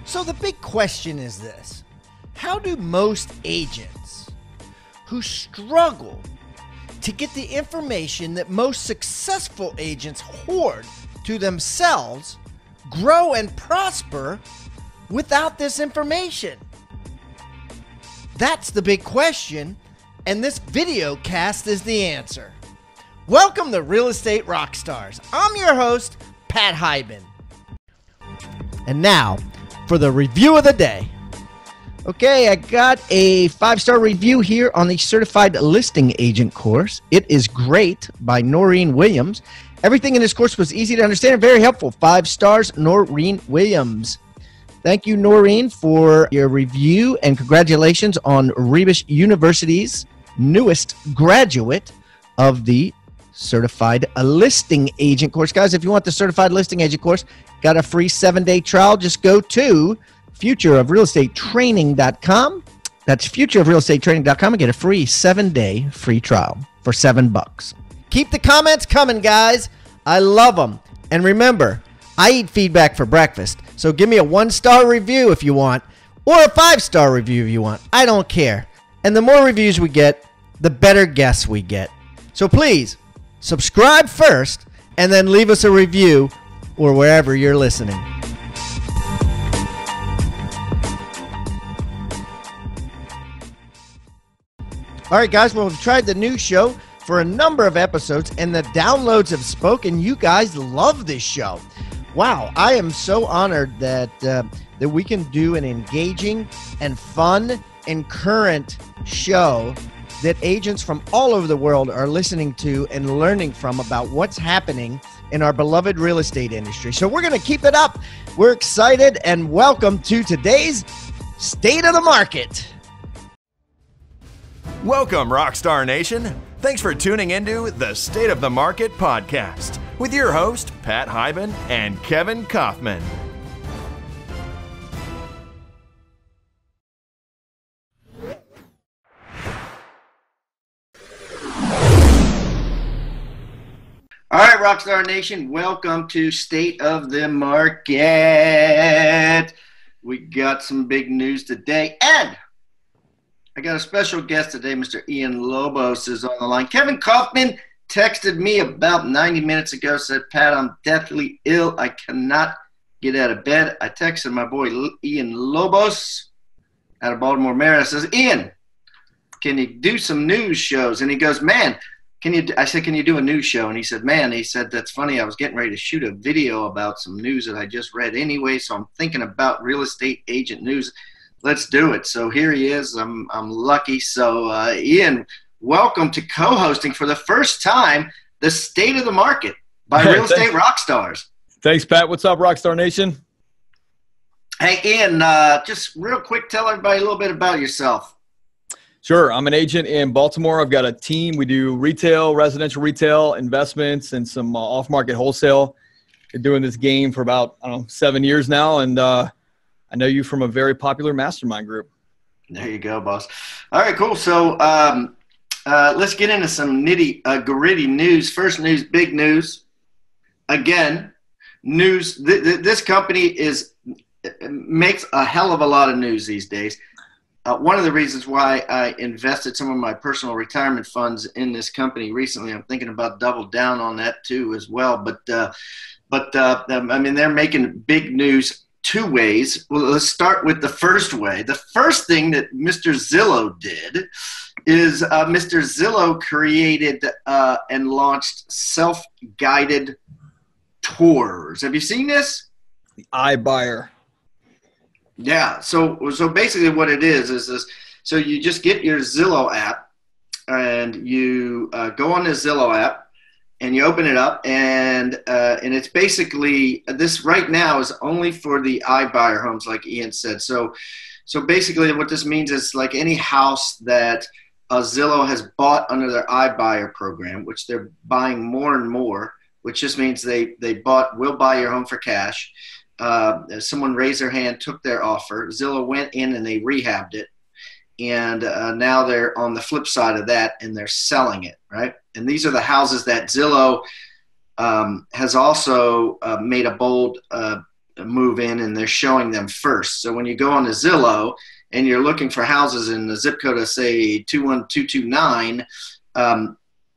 So the big question is this: how do most agents who struggle to get the information that most successful agents hoard to themselves grow and prosper without this information? That's the big question, and this video cast is the answer. Welcome to Real Estate Rockstars. I'm your host, Pat Hyben. And now, for the review of the day. Okay, I got a 5-star review here on the Certified Listing Agent course. It is great, by Noreen Williams. Everything in this course was easy to understand and very helpful. 5 stars, Noreen Williams. Thank you, Noreen, for your review, and congratulations on Rebus University's newest graduate of the Certified Listing Agent course. Guys, if you want the Certified Listing Agent course, got a free 7-day trial. Just go to futureofrealestatetraining.com. That's futureofrealestatetraining.com and get a free 7-day free trial for $7. Keep the comments coming, guys. I love them. And remember, I eat feedback for breakfast. So give me a 1-star review if you want, or a 5-star review if you want. I don't care. And the more reviews we get, the better guests we get. So please, subscribe first and then leave us a review or wherever you're listening. All right, guys, well, we've tried the new show for a number of episodes, and the downloads have spoken. You guys love this show. Wow, I am so honored that we can do an engaging and fun and current show that agents from all over the world are listening to and learning from about what's happening in our beloved real estate industry. So we're going to keep it up. We're excited, and welcome to today's State of the Market. Welcome, Rockstar Nation. Thanks for tuning into the State of the Market podcast with your host, Pat Hyben and Kevin Kaufman. All right, Rockstar Nation, welcome to State of the Market. We got some big news today, and I got a special guest today. Mr. Ian Lobos is on the line. Kevin Kaufman texted me about 90 minutes ago, said, Pat, I'm deathly ill. I cannot get out of bed. I texted my boy Ian Lobos out of Baltimore, Maryland. I says, Ian, can you do some news shows? And he goes, man, I said, can you do a news show? And he said, that's funny. I was getting ready to shoot a video about some news that I just read anyway, so I'm thinking about real estate agent news. Let's do it. So here he is. I'm lucky. So Ian, welcome to co-hosting for the first time the State of the Market by Real Estate Rockstars. Thanks, Pat. What's up, Rockstar Nation? Hey, Ian, just real quick, tell everybody a little bit about yourself. Sure. I'm an agent in Baltimore. I've got a team. We do retail, residential retail, investments, and some off-market wholesale. Been doing this game for about, 7 years now, and I know you from a very popular mastermind group. There you go, boss. All right, cool. So let's get into some nitty-gritty news. First news, big news. Again, news. This company makes a hell of a lot of news these days. One of the reasons why I invested some of my personal retirement funds in this company recently, I'm thinking about double down on that too as well. But I mean, they're making big news 2 ways. Well, let's start with the first way. The first thing that Mr. Zillow did is Mr. Zillow created and launched self-guided tours. Have you seen this? The iBuyer. Yeah. So basically what it is this. So you just get your Zillow app and you go on the Zillow app and you open it up and it's basically this right now is only for the iBuyer homes, like Ian said. So basically what this means is like any house that Zillow has bought under their iBuyer program, which they're buying more and more, which just means they will buy your home for cash. Someone raised their hand, took their offer. Zillow went in and they rehabbed it. And now they're on the flip side of that and they're selling it, right? And these are the houses that Zillow has also made a bold move in, and they're showing them first. So when you go on to Zillow and you're looking for houses in the zip code of, say, 21229,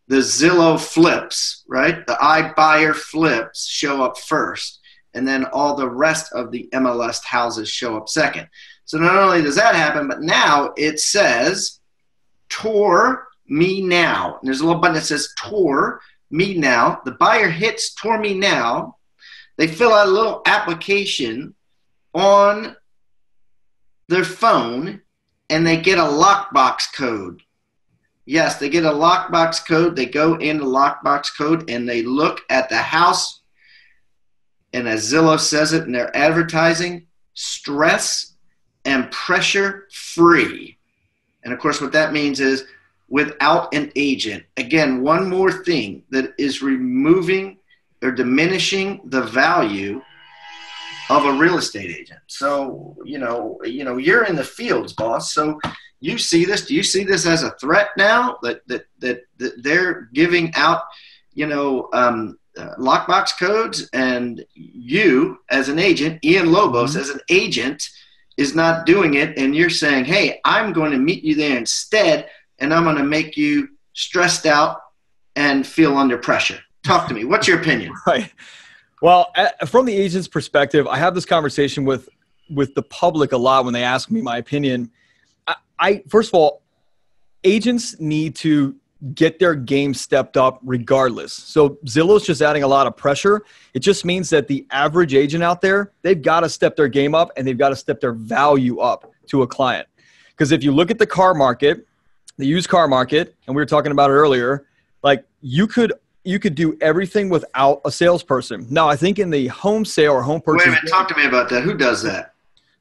the Zillow flips, right? The iBuyer flips show up first, and then all the rest of the MLS houses show up second. So not only does that happen, but now it says, tour me now. And there's a little button that says tour me now. The buyer hits tour me now. They fill out a little application on their phone, and they get a lockbox code. Yes, they get a lockbox code. They go into lockbox code and they look at the house. And as Zillow says it in their advertising, stress and pressure free. And of course, what that means is without an agent. Again, one more thing that is removing or diminishing the value of a real estate agent. So, you're in the fields, boss. So you see this. Do you see this as a threat now that they're giving out, lockbox codes, and you as an agent, Ian Lobos as an agent, is not doing it, and you're saying, hey, I'm going to meet you there instead, and I'm going to make you stressed out and feel under pressure. Talk to me. What's your opinion? Right. Well, from the agent's perspective, I have this conversation with the public a lot when they ask me my opinion. I first of all, agents need to get their game stepped up regardless. So Zillow's just adding a lot of pressure. It just means that the average agent out there, they've got to step their game up, and they've got to step their value up to a client. Because if you look at the car market, the used car market, and we were talking about it earlier, like you could do everything without a salesperson. Now, I think in the home sale or home purchase. Wait a minute, talk to me about that. Who does that?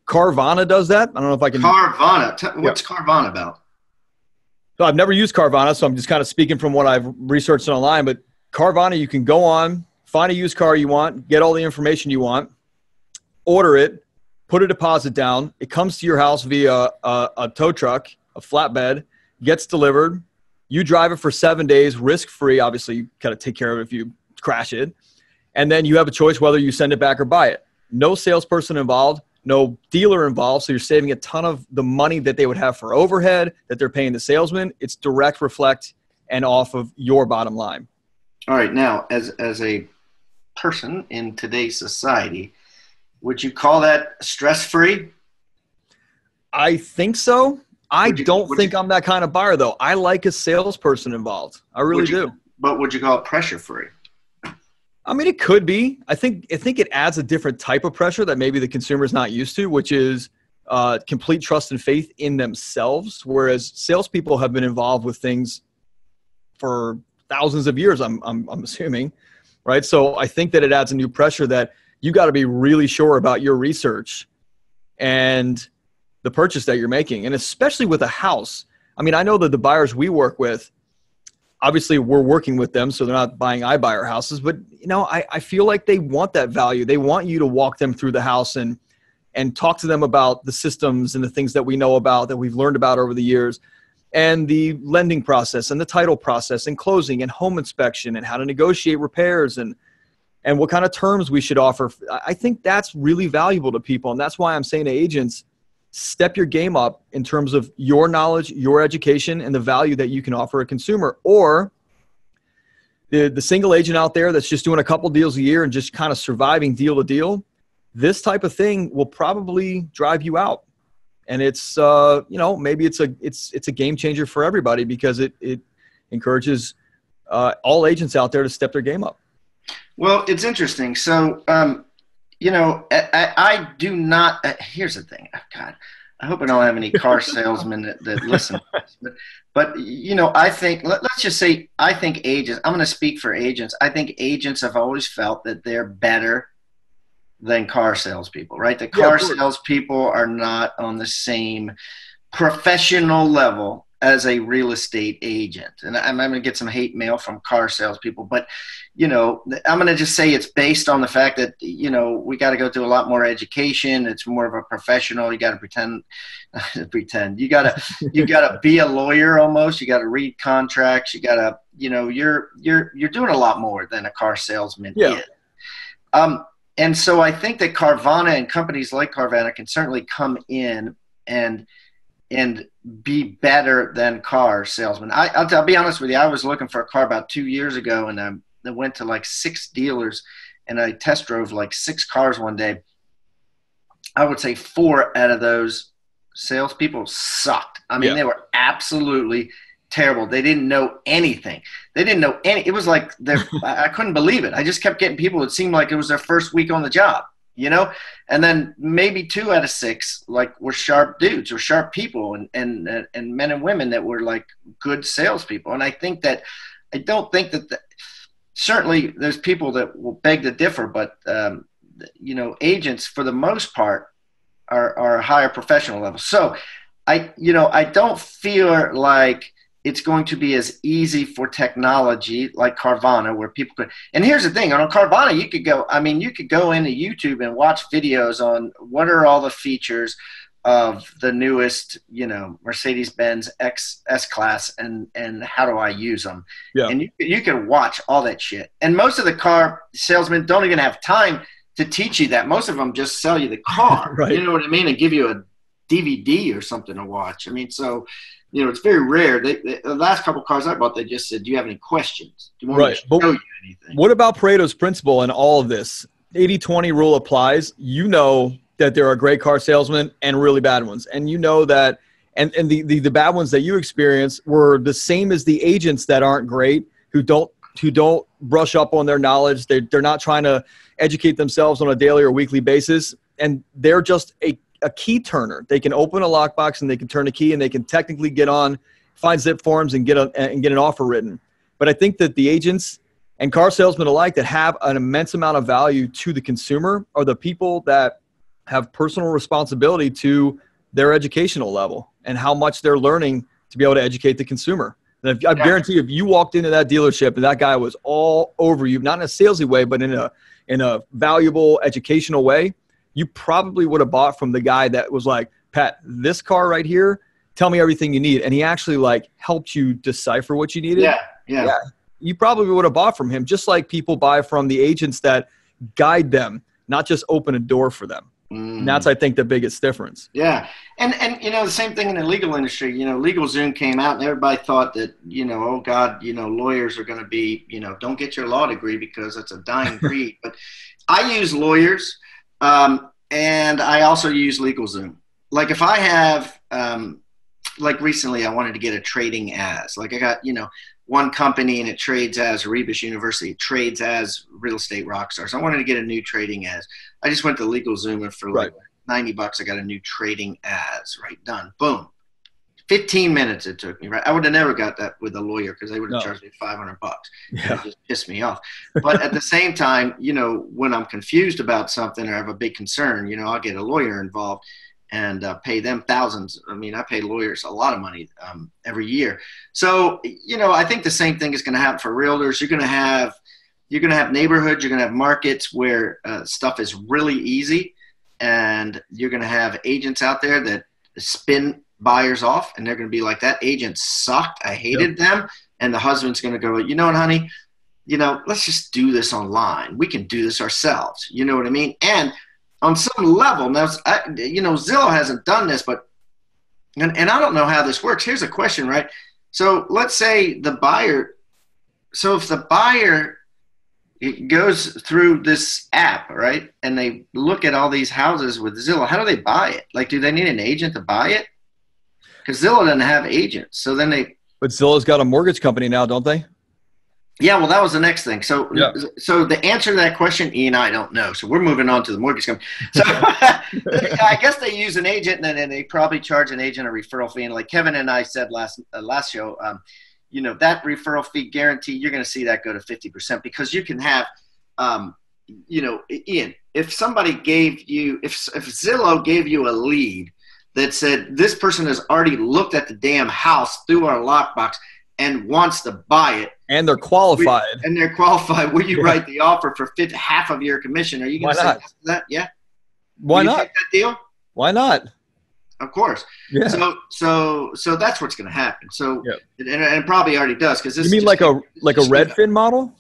Carvana does that. I don't know if I can. Carvana. What's Carvana about? So I've never used Carvana, so I'm just kind of speaking from what I've researched online. But Carvana, you can go on, find a used car you want, get all the information you want, order it, put a deposit down. It comes to your house via a tow truck, a flatbed, gets delivered. You drive it for 7 days, risk-free. Obviously, you got to take care of it if you crash it. And then you have a choice whether you send it back or buy it. No salesperson involved, no dealer involved, so you're saving a ton of the money that they would have for overhead that they're paying the salesman. It's direct reflect and off of your bottom line. All right. Now, as a person in today's society, would you call that stress-free? I think so. I don't think I'm that kind of buyer, though. I like a salesperson involved. I really do. But would you call it pressure-free? I mean, it could be. I think it adds a different type of pressure that maybe the consumer is not used to, which is complete trust and faith in themselves. Whereas salespeople have been involved with things for thousands of years, I'm assuming, right? So I think that it adds a new pressure that you got to be really sure about your research and the purchase that you're making. And especially with a house. I mean, I know that the buyers we work with, obviously we're working with them, so they're not buying iBuyer houses, but I feel like they want that value. They want you to walk them through the house and talk to them about the systems and the things that we know about, that we've learned about over the years, and the lending process and the title process and closing and home inspection and how to negotiate repairs and what kind of terms we should offer. I think that's really valuable to people. And that's why I'm saying to agents, step your game up in terms of your knowledge, your education, and the value that you can offer a consumer. Or the single agent out there that's just doing a couple deals a year and just kind of surviving deal to deal, this type of thing will probably drive you out. And it's, maybe it's a game changer for everybody because it encourages all agents out there to step their game up. Well, it's interesting. So, I do not. Here's the thing. Oh, God, I hope I don't have any car salesmen that listen. But I think let's just say I think agents. I'm going to speak for agents. I think agents have always felt that they're better than car salespeople. Right? The car salespeople are not on the same professional level as a real estate agent. And I'm going to get some hate mail from car salespeople, but I'm going to just say it's based on the fact that, we got to go through a lot more education. It's more of a professional. You got to pretend. You got to be a lawyer almost. You got to read contracts. You got to, you're doing a lot more than a car salesman is. And so I think that Carvana and companies like Carvana can certainly come in and be better than car salesmen. I'll be honest with you. I was looking for a car about 2 years ago, and I went to like 6 dealers, and I test drove like 6 cars one day. I would say 4 out of those salespeople sucked. I mean, they were absolutely terrible. They didn't know anything. It was like I couldn't believe it. I just kept getting people that seemed like it was their first week on the job, you know? And then maybe 2 out of 6 like were sharp dudes or sharp people and men and women that were like good salespeople. And I don't think that certainly there's people that will beg to differ, but you know, agents for the most part are a higher professional level. So I don't feel like it's going to be as easy for technology like Carvana, where people could. And here's the thing: on Carvana, you could go into YouTube and watch videos on what are all the features of the newest, you know, Mercedes-Benz S-Class and how do I use them? Yeah. And you can watch all that shit. And most of the car salesmen don't even have time to teach you that. Most of them just sell you the car, right. You know what I mean, and give you a DVD or something to watch. I mean, so. You know, it's very rare. The last couple of cars I bought, they just said, do you have any questions? Do you want me to show you anything? What about Pareto's principle in all of this? 80-20 rule applies. You know that there are great car salesmen and really bad ones. And you know that and the bad ones that you experience were the same as the agents that aren't great, who don't brush up on their knowledge. They're not trying to educate themselves on a daily or weekly basis. And they're just a key turner. They can open a lockbox and they can turn a key and they can technically find zip forms and get an offer written. But I think that the agents and car salesmen alike that have an immense amount of value to the consumer are the people that have personal responsibility to their educational level and how much they're learning to be able to educate the consumer. And I guarantee you, if you walked into that dealership and that guy was all over you, not in a salesy way, but in a valuable educational way, you probably would have bought from the guy that was like, Pat, this car right here, tell me everything you need. And he actually like helped you decipher what you needed. Yeah. You probably would have bought from him, just like people buy from the agents that guide them, not just open a door for them. And that's, I think, the biggest difference. Yeah. And you know, the same thing in the legal industry. You know, LegalZoom came out and everybody thought that, you know, oh God, you know, lawyers are going to be, you know, don't get your law degree because it's a dying breed. But I use lawyers. And I also use LegalZoom. Like if I have, like recently I wanted to get a trading as, like I got, you know, one company and it trades as Rebus University, it trades as Real Estate Rockstars. I wanted to get a new trading as. I just went to LegalZoom and for like $90, I got a new trading as, right, done, boom. 15 minutes it took me, right? I would have never got that with a lawyer because they would have charged me $500. Yeah. It just pissed me off. But at the same time, you know, when I'm confused about something or have a big concern, you know, I'll get a lawyer involved and pay them thousands. I mean, I pay lawyers a lot of money every year. So, you know, I think the same thing is going to happen for realtors. You're going to have neighborhoods, you're going to have markets where stuff is really easy, and you're going to have agents out there that spin buyers off, and they're going to be like, that agent sucked, I hated them. And the husband's going to go, you know what, honey, you know, let's just do this online. We can do this ourselves. You know what I mean? And on some level, now, you know, Zillow hasn't done this, but, and I don't know how this works. Here's a question, right? So let's say if the buyer goes through this app, right, and they look at all these houses with Zillow, how do they buy it? Like, do they need an agent to buy it? Because Zillow doesn't have agents. So then But Zillow's got a mortgage company now, don't they? Yeah, well, that was the next thing. So the answer to that question, Ian, I don't know. So we're moving on to the mortgage company. So I guess they use an agent, and then they probably charge an agent a referral fee. And like Kevin and I said last show, you know, that referral fee guarantee, you're going to see that go to 50% because you can have, you know, Ian, if somebody gave you, if Zillow gave you a lead that said this person has already looked at the damn house through our lockbox and wants to buy it. And they're qualified. Will you write the offer for half of your commission? Are you going to say that? Yeah. Why not? Take that deal? Why not? Of course. Yeah. So that's what's going to happen. So, and it probably already does. Cause this you mean like a Redfin model?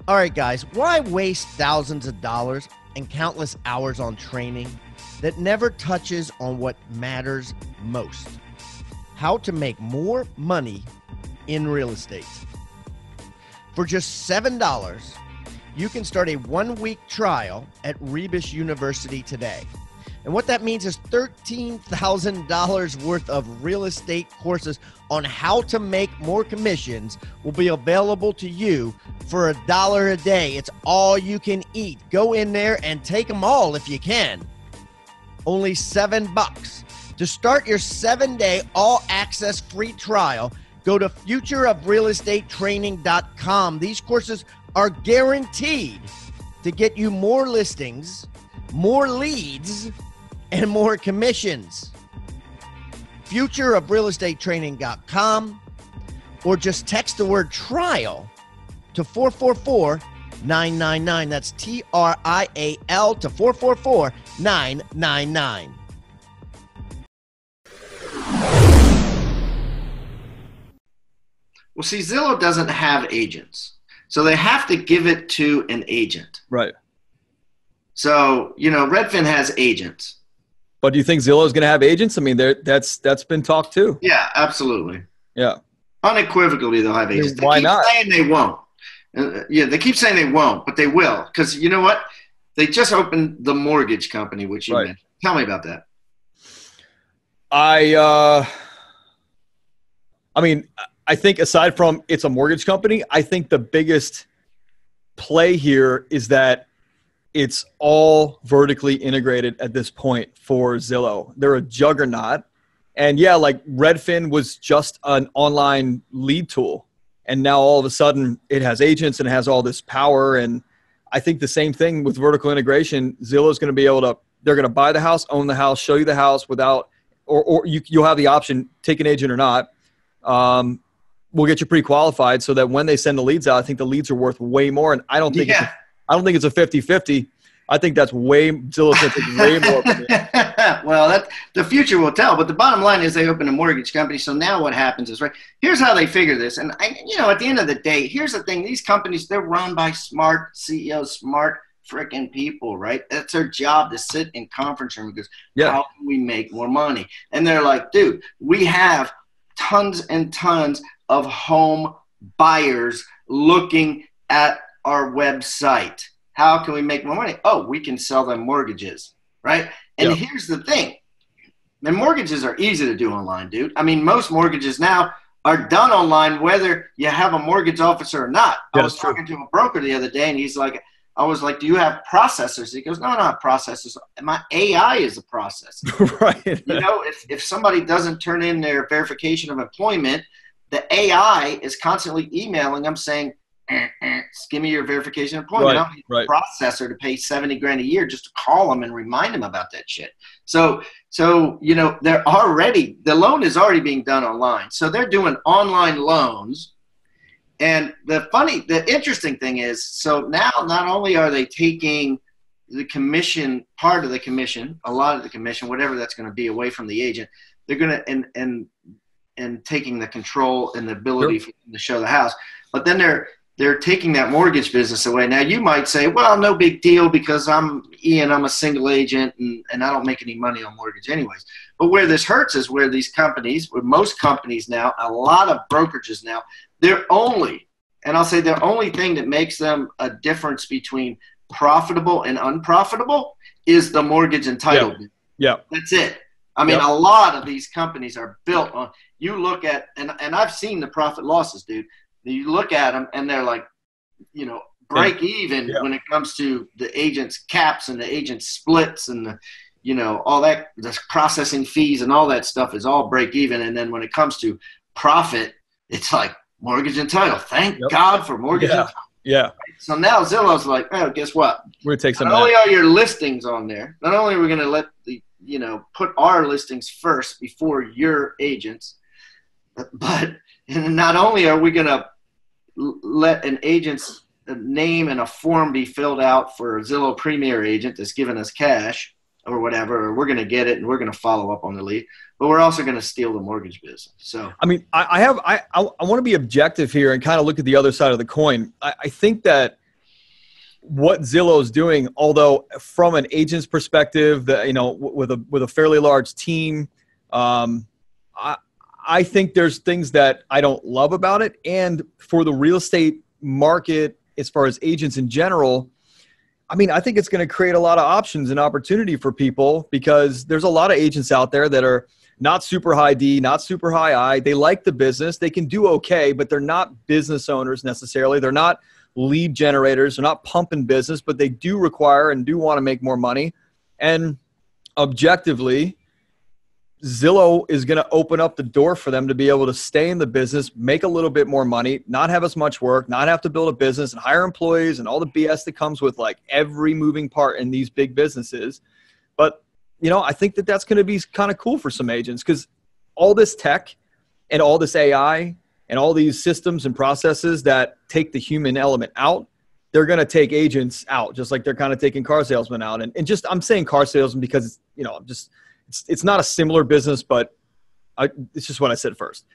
All right, guys, why waste thousands of dollars and countless hours on training that never touches on what matters most? How to make more money in real estate. For just $7, you can start a 1-week trial at Rebus University today. And what that means is $13,000 worth of real estate courses on how to make more commissions will be available to you for $1 a day. It's all you can eat. Go in there and take them all if you can. Only $7. To start your 7-day all-access free trial, go to futureofrealestatetraining.com. These courses are guaranteed to get you more listings, more leads, and more commissions. Futureofrealestatetraining.com, or just text the word trial to 444-999. That's TRIAL to 444-999. Well, see, Zillow doesn't have agents, so they have to give it to an agent. Right. So, Redfin has agents. But do you think Zillow is going to have agents? I mean, that's been talked too. Yeah, absolutely. Yeah. Unequivocally, they'll have agents. Why not? They keep saying they won't. They keep saying they won't, but they will. Because you know what? They just opened the mortgage company, which you mentioned. Tell me about that. I mean, I think aside from it's a mortgage company, I think the biggest play here is that it's all vertically integrated at this point for Zillow. They're a juggernaut. And yeah, like Redfin was just an online lead tool. And now all of a sudden it has agents and it has all this power. And I think the same thing with vertical integration. Zillow's going to be able to, they're going to buy the house, own the house, show you the house without, or you'll have the option, take an agent or not. We'll get you pre-qualified so that when they send the leads out, I think the leads are worth way more. And I don't think I don't think it's a 50-50. I think that's Zillow's going to take way more from me. Well, the future will tell. But the bottom line is they open a mortgage company. So now what happens is, here's how they figure this. And, at the end of the day, here's the thing. These companies, they're run by smart CEOs, smart freaking people, right? That's their job, to sit in conference room and goes, how can we make more money? And they're like, dude, we have tons and tons of home buyers looking at our website. How can we make more money? Oh, we can sell them mortgages, right? And here's the thing. The mortgages are easy to do online, dude. I mean, most mortgages now are done online, whether you have a mortgage officer or not. I was talking to a broker the other day, and I was like, do you have processors? He goes, no, not processors. My AI is a processor. Right. If somebody doesn't turn in their verification of employment, the AI is constantly emailing them saying, give me your verification of employment. I don't need a processor to pay $70,000 a year just to call them and remind them about that shit. So the loan is already being done online. So they're doing online loans. And the interesting thing is, so now not only are they taking the commission, part of the commission, a lot of the commission, whatever that's going to be, away from the agent, they're going to, and taking the control and the ability for them to show the house. But then they're taking that mortgage business away. Now you might say, well, no big deal because I'm Ian, I'm a single agent and I don't make any money on mortgage anyways. But where this hurts is where these companies, where most companies now, a lot of brokerages now, their only thing that makes them a difference between profitable and unprofitable is the mortgage and title. Yeah. That's it. I mean, a lot of these companies are built on, you look at, and I've seen the profit losses, dude. You look at them and they're like, break even when it comes to the agent's caps and the agent's splits and all that, the processing fees and all that stuff is all break even. And then when it comes to profit, it's like mortgage and title. Thank God for mortgage and title. Yeah. So now Zillow's like, oh, guess what? We're going to take some. Not only are your listings on there, not only are we going to let put our listings first before your agents, but not only are we going to let an agent's name and a form be filled out for a Zillow Premier agent that's giving us cash or whatever, or we're going to get it and we're going to follow up on the lead, but we're also going to steal the mortgage business. So, I mean, I want to be objective here and kind of look at the other side of the coin. I think that what Zillow is doing, although from an agent's perspective, with a fairly large team, I think there's things that I don't love about it. And for the real estate market, as far as agents in general, I mean, I think it's going to create a lot of options and opportunity for people, because there's a lot of agents out there that are not super high D, not super high I. They like the business. They can do okay, but they're not business owners necessarily. They're not lead generators. They're not pumping business, but they do require and do want to make more money. And objectively, Zillow is going to open up the door for them to be able to stay in the business, make a little bit more money, not have as much work, not have to build a business and hire employees and all the BS that comes with like every moving part in these big businesses. But, I think that that's going to be kind of cool for some agents, because all this tech and all this AI and all these systems and processes that take the human element out, they're going to take agents out, just like they're kind of taking car salesmen out. And just, I'm saying car salesmen because, it's not a similar business, but it's just what I said first.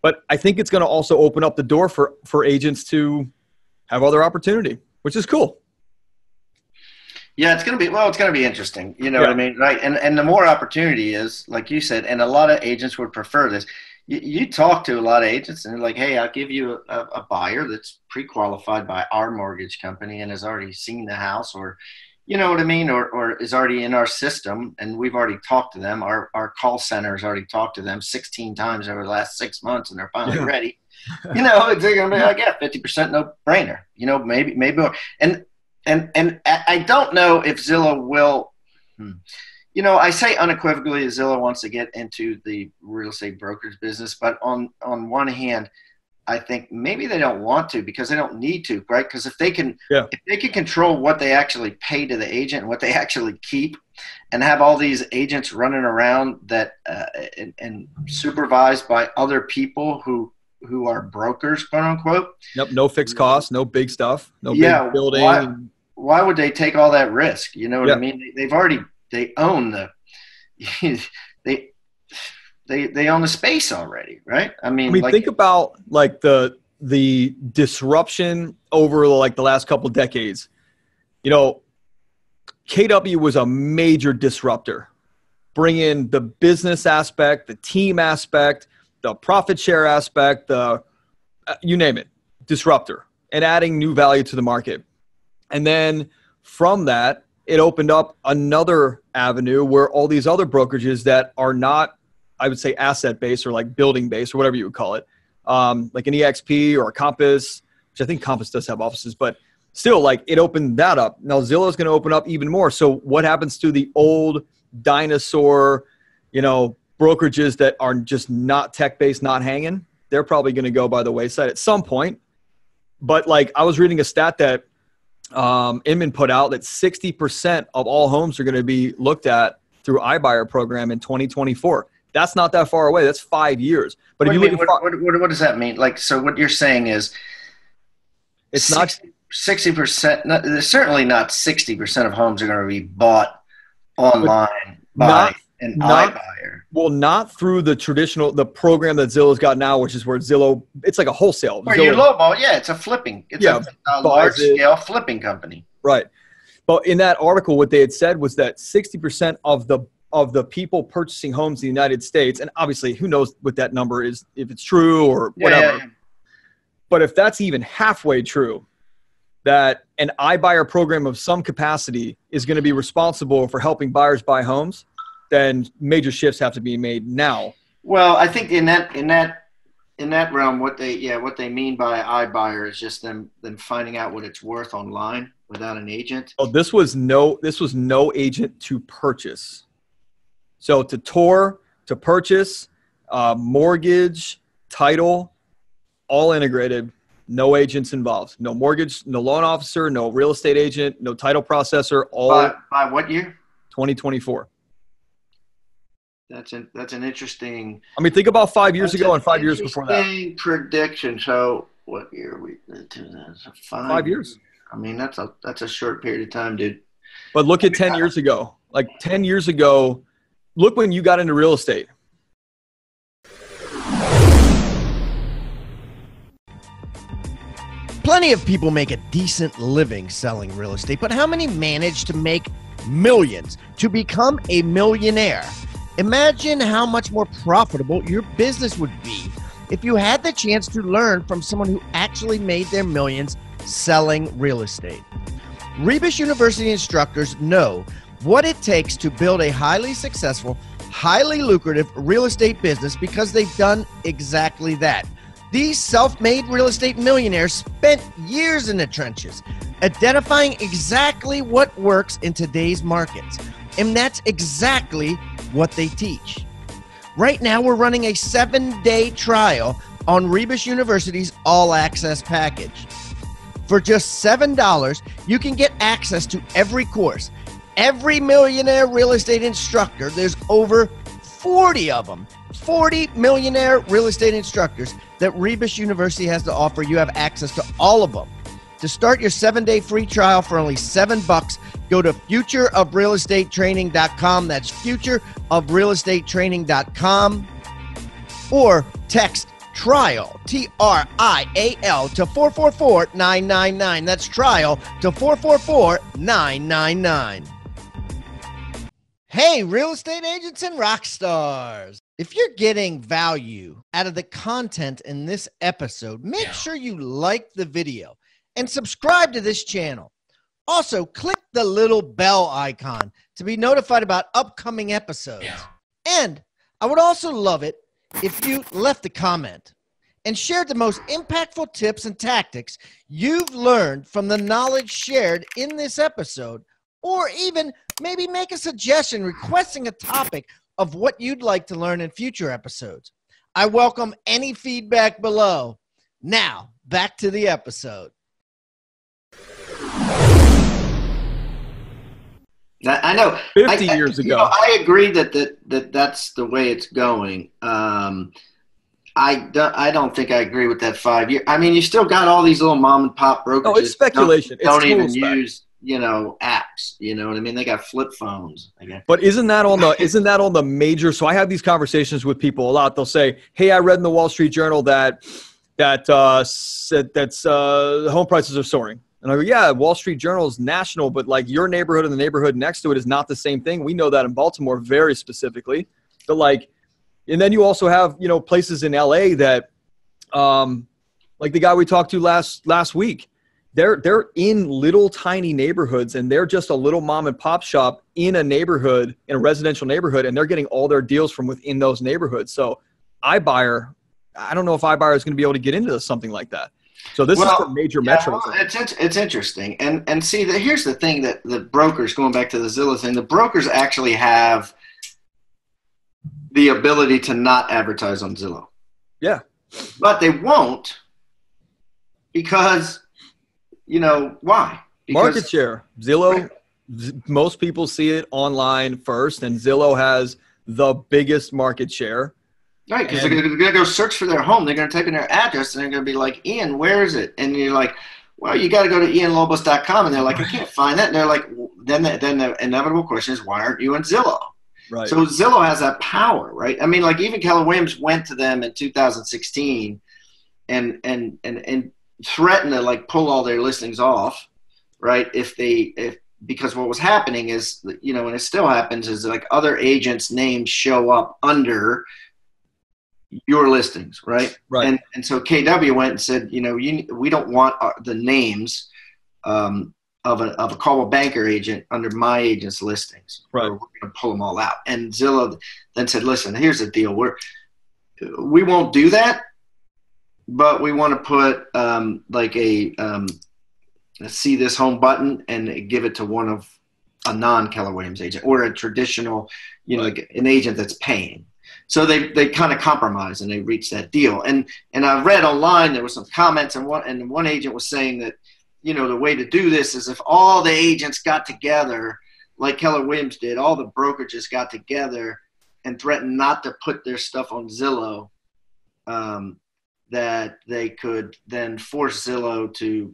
But I think it's going to also open up the door for agents to have other opportunity, which is cool. Yeah, it's going to be interesting. You know what I mean? Right. And the more opportunity is, like you said, and a lot of agents would prefer this. You talk to a lot of agents and they're like, hey, I'll give you a buyer that's pre-qualified by our mortgage company and has already seen the house, or, you know what I mean? Or is already in our system and we've already talked to them. Our call center has already talked to them 16 times over the last 6 months and they're finally ready. They're going to be like, 50% no brainer, maybe more. And I don't know if Zillow will, I say unequivocally Zillow wants to get into the real estate brokerage business, but on one hand, I think maybe they don't want to because they don't need to, right? Because if they can control what they actually pay to the agent and what they actually keep, and have all these agents running around that and supervised by other people who are brokers, quote unquote. Yep, no fixed costs, no big stuff, no big building. Why would they take all that risk? You know what I mean? They own they own the space already, right? I mean, think about like the disruption over like the last couple of decades. KW was a major disruptor, bring in the business aspect, the team aspect, the profit share aspect, you name it, disruptor, and adding new value to the market. And then from that, it opened up another avenue where all these other brokerages that are not, I would say, asset-based or like building-based or whatever you would call it, like an EXP or a Compass, which I think Compass does have offices, but still, like, it opened that up. Now Zillow is going to open up even more. So what happens to the old dinosaur, brokerages that are just not tech-based, not hanging? They're probably going to go by the wayside at some point. But like, I was reading a stat that Inman put out that 60% of all homes are going to be looked at through iBuyer program in 2024. That's not that far away. That's 5 years. But what does that mean? Like, so what you're saying is it's not 60%. Certainly not 60% of homes are going to be bought online by an iBuyer. Well, not through the program that Zillow's got now, which is where Zillow, it's like a wholesale. Where you lowball, it's a flipping. It's a large-scale flipping company. Right. But in that article, what they had said was that 60% of the people purchasing homes in the United States, and obviously who knows what that number is, if it's true or whatever. Yeah. But if that's even halfway true, that an iBuyer program of some capacity is going to be responsible for helping buyers buy homes, then major shifts have to be made now. Well, I think in that realm, what they mean by iBuyer is just them finding out what it's worth online without an agent. Oh, this was no agent to purchase. So to tour, to purchase, mortgage, title, all integrated, no agents involved. No mortgage, no loan officer, no real estate agent, no title processor. All by what year? 2024. That's an interesting. I mean, think about 5 years ago and 5 years before that. Prediction. So what year are we? 5 years. I mean, that's a short period of time, dude. But look at 10 years ago. Like 10 years ago, look when you got into real estate. Plenty of people make a decent living selling real estate, but how many manage to make millions, to become a millionaire? Imagine how much more profitable your business would be if you had the chance to learn from someone who actually made their millions selling real estate. Rebus University instructors know what it takes to build a highly successful, highly lucrative real estate business because they've done exactly that. These self-made real estate millionaires spent years in the trenches, identifying exactly what works in today's markets. And that's exactly what they teach. Right now, we're running a 7-day trial on Rebus University's All Access package. For just $7, you can get access to every course. Every millionaire real estate instructor, there's over 40 of them. 40 millionaire real estate instructors that Rebus University has to offer. You have access to all of them. To start your 7-day free trial for only $7, go to futureofrealestatetraining.com. That's futureofrealestatetraining.com. Or text TRIAL, TRIAL, to 444-999. That's TRIAL to 444-999. Hey, real estate agents and rock stars. If you're getting value out of the content in this episode, make sure you like the video and subscribe to this channel. Also, click the little bell icon to be notified about upcoming episodes. And I would also love it if you left a comment and shared the most impactful tips and tactics you've learned from the knowledge shared in this episode, or even maybe make a suggestion requesting a topic of what you'd like to learn in future episodes. I welcome any feedback below. Now, back to the episode. I know. 50 years ago. I agree that's the way it's going. I don't think I agree with that 5 year. I mean, you still got all these little mom and pop brokerages. Oh, it's speculation. Don't even use apps. You know what I mean? They got flip phones. But isn't that on the major? So I have these conversations with people a lot. They'll say, "Hey, I read in the Wall Street Journal that home prices are soaring." And I go, "Yeah, Wall Street Journal is national, but like your neighborhood and the neighborhood next to it is not the same thing. We know that in Baltimore very specifically. But like, and then you also have places in LA that, like the guy we talked to last week." They're in little tiny neighborhoods, and they're just a little mom and pop shop in a neighborhood, in a residential neighborhood, and they're getting all their deals from within those neighborhoods. So iBuyer, I don't know if iBuyer is going to be able to get into something like that. So this is for major metros. Well, it's interesting. And see, here's the thing that the brokers, going back to the Zillow thing, the brokers actually have the ability to not advertise on Zillow. Yeah. But they won't because – why? Because market share. Zillow, most people see it online first, and Zillow has the biggest market share. Right, because they're going to go search for their home. They're going to type in their address, and they're going to be like, "Ian, where is it?" And you're like, "Well, you got to go to ianlobos.com." And they're like, "I can't find that." And they're like, then the inevitable question is, why aren't you in Zillow? Right. So Zillow has that power, right? I mean, like even Keller Williams went to them in 2016 and threatened to like pull all their listings off. Right. Because what was happening is, and it still happens, is like other agents' names show up under your listings. Right. Right. And so KW went and said, we don't want the names of a Coldwell Banker agent under my agent's listings. Right. We're going to pull them all out. And Zillow then said, listen, here's the deal. We won't do that, but we want to put like a see this home button and give it to a non-Keller Williams agent or a traditional, like an agent that's paying. So they kind of compromised and they reached that deal. And I read online, there were some comments, and one agent was saying that, the way to do this is if all the agents got together, like Keller Williams did, all the brokerages got together and threatened not to put their stuff on Zillow, that they could then force Zillow to,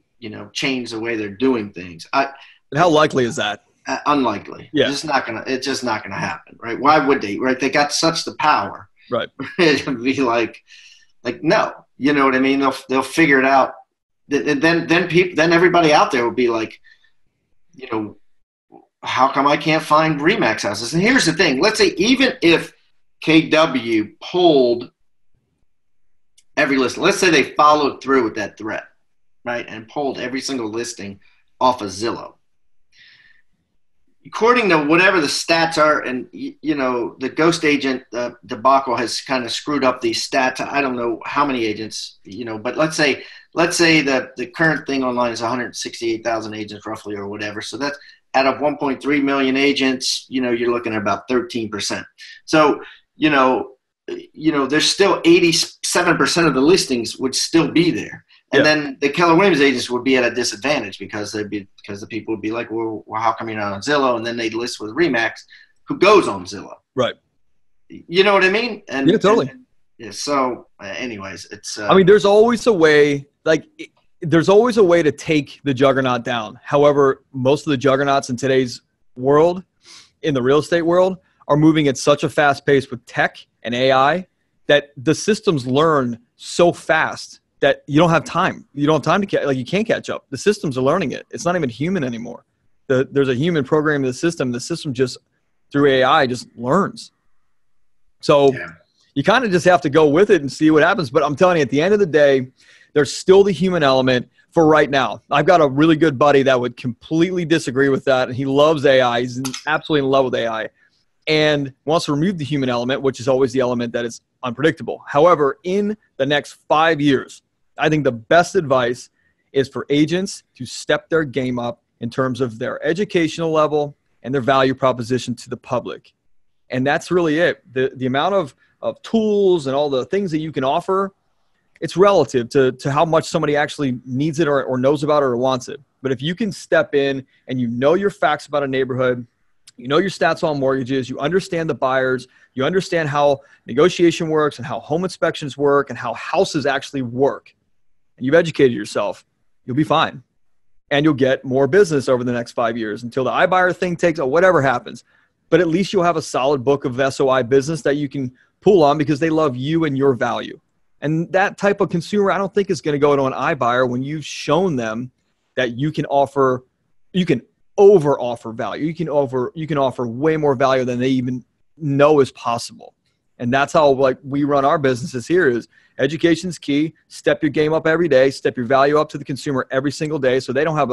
change the way they're doing things. And how likely is that? Unlikely. Yeah. It's just not gonna happen, right? Why would they? Right? They got such the power. Right. It'd be like no. You know what I mean? They'll figure it out then everybody out there would be like, you know, how come I can't find Remax houses? And here's the thing. Let's say even if KW pulled every listing, let's say they followed through with that threat, right, and pulled every single listing off of Zillow. According to whatever the stats are, and, you know, the ghost agent debacle has kind of screwed up these stats. I don't know how many agents, you know, but let's say that the current thing online is 168,000 agents roughly or whatever. So that's out of 1.3 million agents, you know, you're looking at about 13%. So, you know, there's still 87% of the listings would still be there. And then the Keller Williams agents would be at a disadvantage because the people would be like, well, how come you're not on Zillow? And then they'd list with Remax, who goes on Zillow. Right. You know what I mean? And, yeah, totally. So anyways, it's, I mean, there's always a way, there's always a way to take the juggernaut down. However, most of the juggernauts in today's world, in the real estate world, are moving at such a fast pace with tech and AI that the systems learn so fast that you don't have time. You don't have time to you can't catch up. The systems are learning it. It's not even human anymore. There's a human programming the system. The system just through AI just learns. So you kind of just have to go with it and see what happens. But I'm telling you, at the end of the day, there's still the human element for right now. I've got a really good buddy that would completely disagree with that. And he loves AI. He's absolutely in love with AI and wants to remove the human element, which is always the element that is unpredictable. However, in the next 5 years, I think the best advice is for agents to step their game up in terms of their educational level and their value proposition to the public. And that's really it. The amount of tools and all the things that you can offer, it's relative to how much somebody actually needs it or knows about it or wants it. But if you can step in and you know your facts about a neighborhood, you know your stats on mortgages, you understand the buyers, you understand how negotiation works and how home inspections work and how houses actually work, and you've educated yourself, you'll be fine. And you'll get more business over the next 5 years until the iBuyer thing takes or whatever happens. But at least you'll have a solid book of SOI business that you can pull on because they love you and your value. And that type of consumer, I don't think is going to go to an iBuyer when you've shown them that you can over offer value. You can offer way more value than they even know is possible. And that's how we run our businesses here is education's key. Step your game up every day, step your value up to the consumer every single day. So they don't have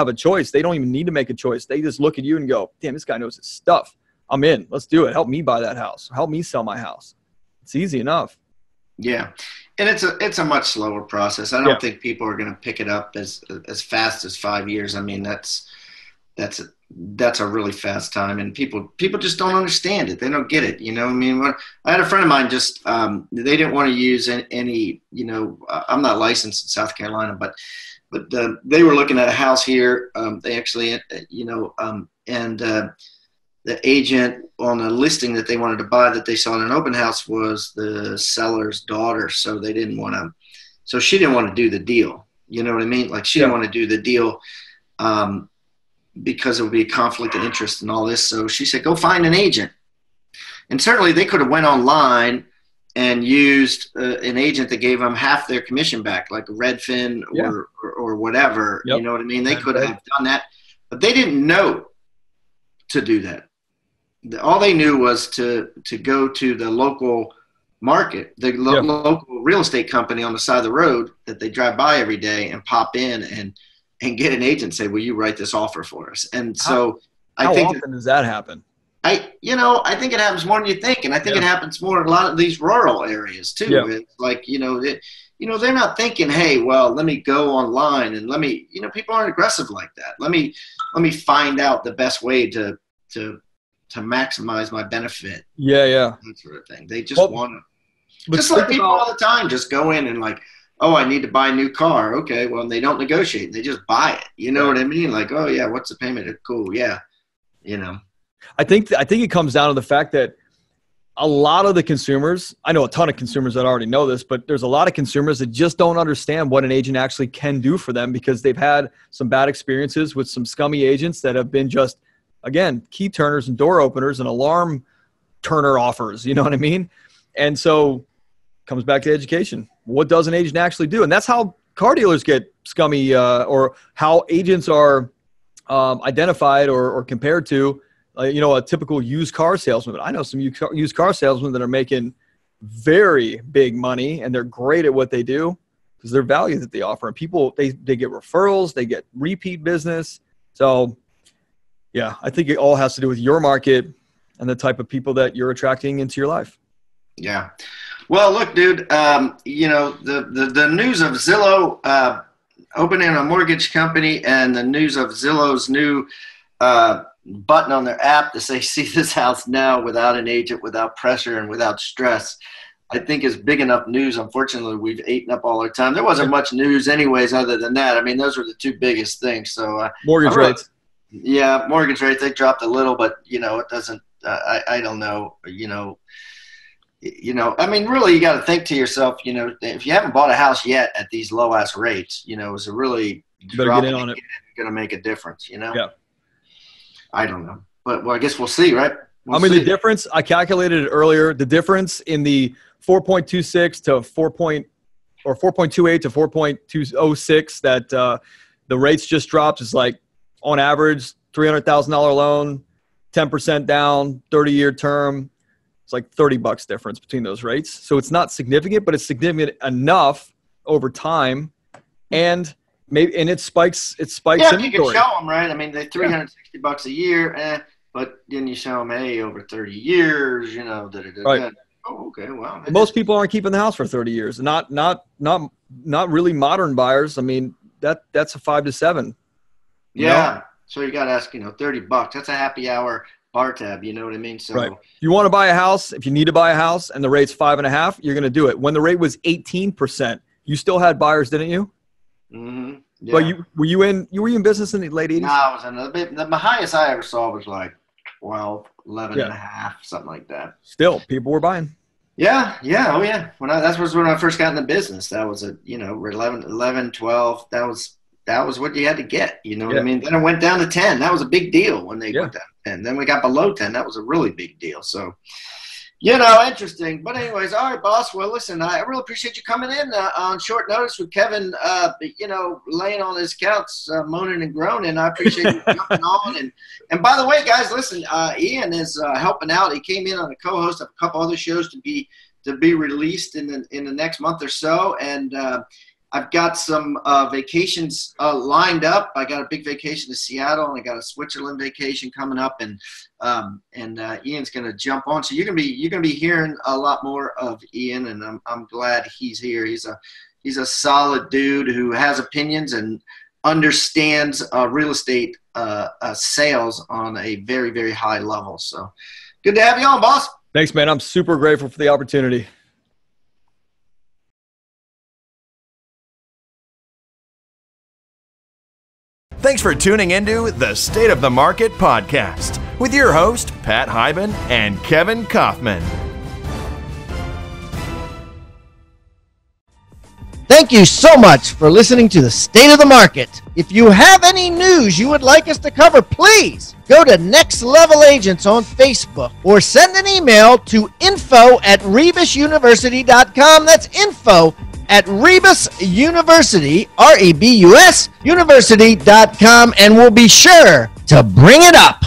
a choice. They don't even need to make a choice. They just look at you and go, damn, this guy knows his stuff. I'm in, let's do it. Help me buy that house. Help me sell my house. It's easy enough. Yeah. And it's a much slower process. I don't think people are going to pick it up as fast as 5 years. I mean, that's a really fast time, and people just don't understand it. They don't get it. You know, I mean, I had a friend of mine just, they didn't want to use any, you know, I'm not licensed in South Carolina, but they were looking at a house here. They actually, you know, and the agent on a listing that they wanted to buy that they saw in an open house was the seller's daughter. So they didn't want to, so she didn't want to do the deal. You know what I mean? Like she didn't want to do the deal, because it would be a conflict of interest and all this. So she said, go find an agent. And certainly they could have went online and used an agent that gave them half their commission back, like Redfin or whatever. Yep. You know what I mean? They could have done that, but they didn't know to do that. All they knew was to go to the local market, the local real estate company on the side of the road that they drive by every day and pop in and get an agent and say, will you write this offer for us? And so how often does that happen? I think it happens more than you think. And I think it happens more in a lot of these rural areas too. Yeah. It's like, they're not thinking, hey, well, let me go online and people aren't aggressive like that. Let me find out the best way to maximize my benefit. Yeah. That sort of thing. They just want to, just like people all the time, just go in and like, oh, I need to buy a new car. Okay, well, they don't negotiate. They just buy it. You know what I mean? Like, oh yeah, what's the payment? Cool, yeah. You know. I think it comes down to the fact that a lot of the consumers, I know a ton of consumers that already know this, but there's a lot of consumers that just don't understand what an agent actually can do for them because they've had some bad experiences with some scummy agents that have been just, again, key turners and door openers and alarm turner offers. You know what I mean? And so comes back to education. What does an agent actually do? And that's how car dealers get scummy, or how agents are identified or compared to, a typical used car salesman. But I know some used car salesmen that are making very big money, and they're great at what they do because their value that they offer. And people, they get referrals, they get repeat business. So, yeah, I think it all has to do with your market and the type of people that you're attracting into your life. Yeah. Well, look, dude, the news of Zillow opening a mortgage company and the news of Zillow's new button on their app to say, see this house now without an agent, without pressure, and without stress, I think is big enough news. Unfortunately, we've eaten up all our time. There wasn't much news anyways other than that. I mean, those were the two biggest things. So mortgage rates. Yeah, mortgage rates, they dropped a little, but, it doesn't I don't know, I mean, really, you got to think to yourself, if you haven't bought a house yet at these low ass rates, is it really better get in on it. Going to make a difference, Yeah. I don't know, but I guess we'll see, right? The difference, I calculated it earlier, the difference in the 4.26 to 4.28 to 4.206 that the rates just dropped is like, on average, $300,000 loan, 10% down, 30-year term. It's like $30 difference between those rates. So it's not significant, but it's significant enough over time. And it spikes inventory. Yeah, you can show them, right? I mean, they're $360 a year, but then you show them, over 30 years, Right. Oh, okay, wow. Most people aren't keeping the house for 30 years. Not really modern buyers. I mean, that's a 5 to 7. Yeah. So you got to ask, $30. That's a happy hour bar tab. You know what I mean? So right. If you want to buy a house, if you need to buy a house and the rate's 5.5, you're going to do it. When the rate was 18%, you still had buyers, didn't you? Mm-hmm. Yeah. But were you in business in the late 80s? No, I was in a bit. The highest I ever saw was like 12, 11 and a half, something like that. Still, people were buying. Yeah. Oh yeah. When I first got in the business, that was 11, 12. That was what you had to get. You know what I mean? Then it went down to 10. That was a big deal when they went down to 10. Then we got below 10. That was a really big deal. So, interesting. But anyways, all right, boss. Well, listen, I really appreciate you coming in on short notice with Kevin, laying on his couch, moaning and groaning. I appreciate you jumping on. And by the way, guys, listen, Ian is helping out. He came in on a co-host of a couple other shows to be released in the next month or so. And I've got some vacations lined up. I got a big vacation to Seattle, and I got a Switzerland vacation coming up, and Ian's going to jump on. So you're going to be hearing a lot more of Ian, and I'm glad he's here. He's a solid dude who has opinions and understands real estate sales on a very, very high level. So good to have you on, boss. Thanks, man. I'm super grateful for the opportunity. Thanks for tuning into the State of the Market podcast with your host, Pat Hyben and Kevin Kaufman. Thank you so much for listening to the State of the Market. If you have any news you would like us to cover, please go to Next Level Agents on Facebook or send an email to info@rebusuniversity.com. That's info@Rebus University, REBUS University.com, and we'll be sure to bring it up.